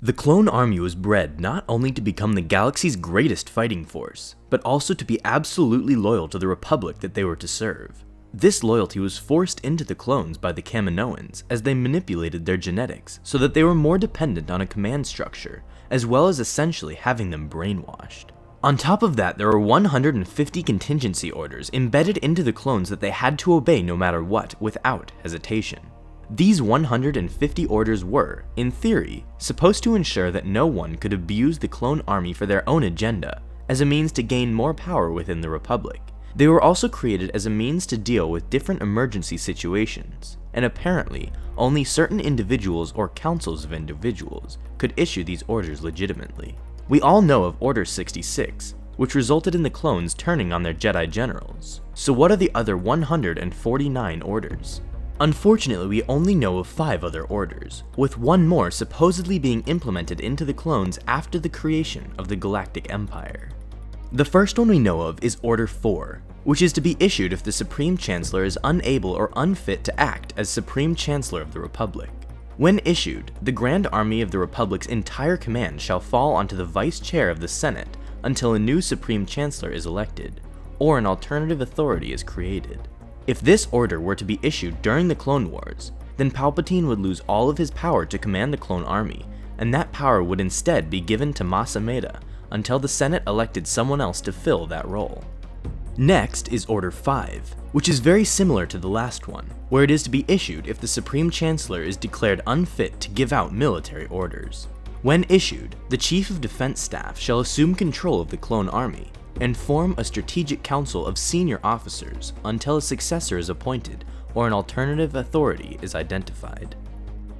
The clone army was bred not only to become the galaxy's greatest fighting force, but also to be absolutely loyal to the Republic that they were to serve. This loyalty was forced into the clones by the Kaminoans as they manipulated their genetics so that they were more dependent on a command structure, as well as essentially having them brainwashed. On top of that, there were 150 contingency orders embedded into the clones that they had to obey no matter what, without hesitation. These 150 orders were, in theory, supposed to ensure that no one could abuse the clone army for their own agenda, as a means to gain more power within the Republic. They were also created as a means to deal with different emergency situations, and apparently, only certain individuals or councils of individuals could issue these orders legitimately. We all know of Order 66, which resulted in the clones turning on their Jedi generals. So what are the other 149 orders? Unfortunately, we only know of 5 other orders, with one more supposedly being implemented into the clones after the creation of the Galactic Empire. The first one we know of is Order 4, which is to be issued if the Supreme Chancellor is unable or unfit to act as Supreme Chancellor of the Republic. When issued, the Grand Army of the Republic's entire command shall fall onto the Vice Chair of the Senate until a new Supreme Chancellor is elected, or an alternative authority is created. If this order were to be issued during the Clone Wars, then Palpatine would lose all of his power to command the clone army, and that power would instead be given to Mas Amedda until the Senate elected someone else to fill that role. Next is Order 5, which is very similar to the last one, where it is to be issued if the Supreme Chancellor is declared unfit to give out military orders. When issued, the Chief of Defense Staff shall assume control of the clone army and form a strategic council of senior officers until a successor is appointed or an alternative authority is identified.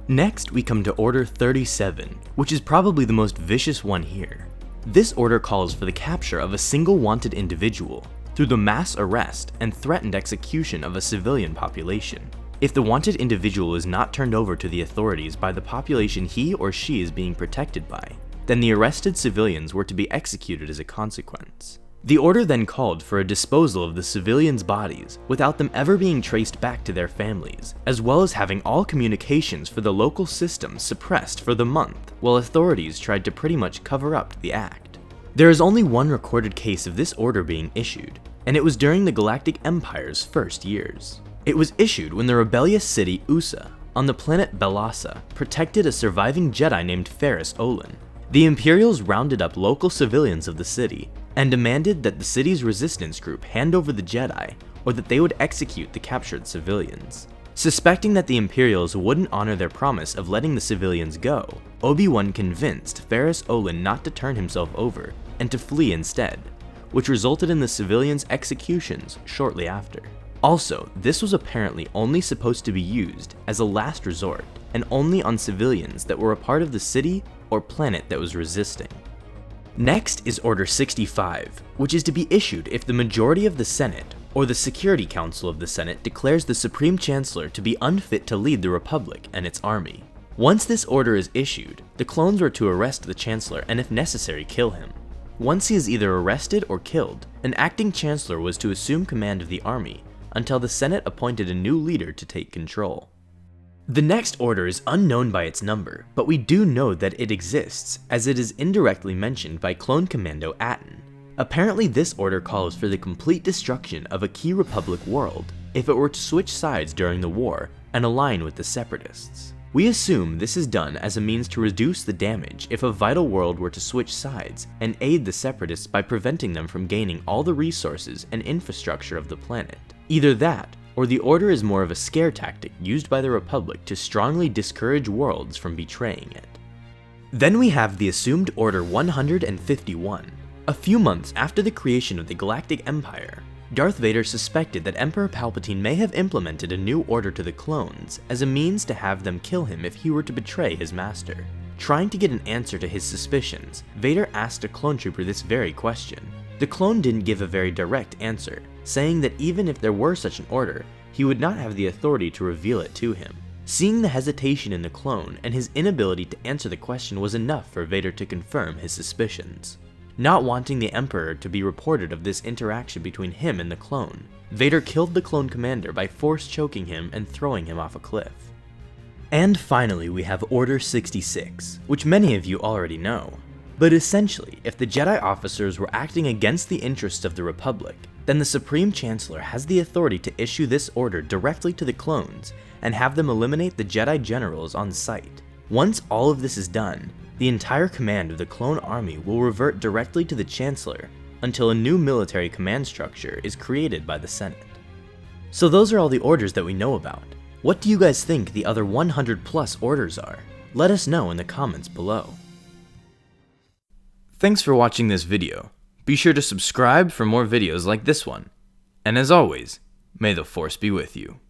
Next, we come to Order 37, which is probably the most vicious one here. This order calls for the capture of a single wanted individual through the mass arrest and threatened execution of a civilian population. If the wanted individual is not turned over to the authorities by the population he or she is being protected by, then the arrested civilians were to be executed as a consequence. The order then called for a disposal of the civilians' bodies without them ever being traced back to their families, as well as having all communications for the local system suppressed for the month, while authorities tried to pretty much cover up the act. There is only one recorded case of this order being issued, and it was during the Galactic Empire's first years. It was issued when the rebellious city Usa, on the planet Belassa, protected a surviving Jedi named Ferris Olin. The Imperials rounded up local civilians of the city and demanded that the city's resistance group hand over the Jedi, or that they would execute the captured civilians. Suspecting that the Imperials wouldn't honor their promise of letting the civilians go, Obi-Wan convinced Ferris Olin not to turn himself over and to flee instead, which resulted in the civilians' executions shortly after. Also, this was apparently only supposed to be used as a last resort, and only on civilians that were a part of the city or planet that was resisting. Next is Order 65, which is to be issued if the majority of the Senate, or the Security Council of the Senate, declares the Supreme Chancellor to be unfit to lead the Republic and its army. Once this order is issued, the clones were to arrest the Chancellor and if necessary kill him. Once he is either arrested or killed, an acting Chancellor was to assume command of the army until the Senate appointed a new leader to take control. The next order is unknown by its number, but we do know that it exists, as it is indirectly mentioned by Clone Commando Atton. Apparently this order calls for the complete destruction of a key Republic world if it were to switch sides during the war and align with the Separatists. We assume this is done as a means to reduce the damage if a vital world were to switch sides and aid the Separatists by preventing them from gaining all the resources and infrastructure of the planet. Either that, or the order is more of a scare tactic used by the Republic to strongly discourage worlds from betraying it. Then we have the assumed Order 151. A few months after the creation of the Galactic Empire, Darth Vader suspected that Emperor Palpatine may have implemented a new order to the clones as a means to have them kill him if he were to betray his master. Trying to get an answer to his suspicions, Vader asked a clone trooper this very question. The clone didn't give a very direct answer, saying that even if there were such an order, he would not have the authority to reveal it to him. Seeing the hesitation in the clone and his inability to answer the question was enough for Vader to confirm his suspicions. Not wanting the Emperor to be reported of this interaction between him and the clone, Vader killed the clone commander by force choking him and throwing him off a cliff. And finally, we have Order 66, which many of you already know. But essentially, if the Jedi officers were acting against the interests of the Republic, then the Supreme Chancellor has the authority to issue this order directly to the clones and have them eliminate the Jedi generals on sight. Once all of this is done, the entire command of the clone army will revert directly to the Chancellor until a new military command structure is created by the Senate. So those are all the orders that we know about. What do you guys think the other 100 plus orders are? Let us know in the comments below. Thanks for watching this video. Be sure to subscribe for more videos like this one. And as always, may the Force be with you.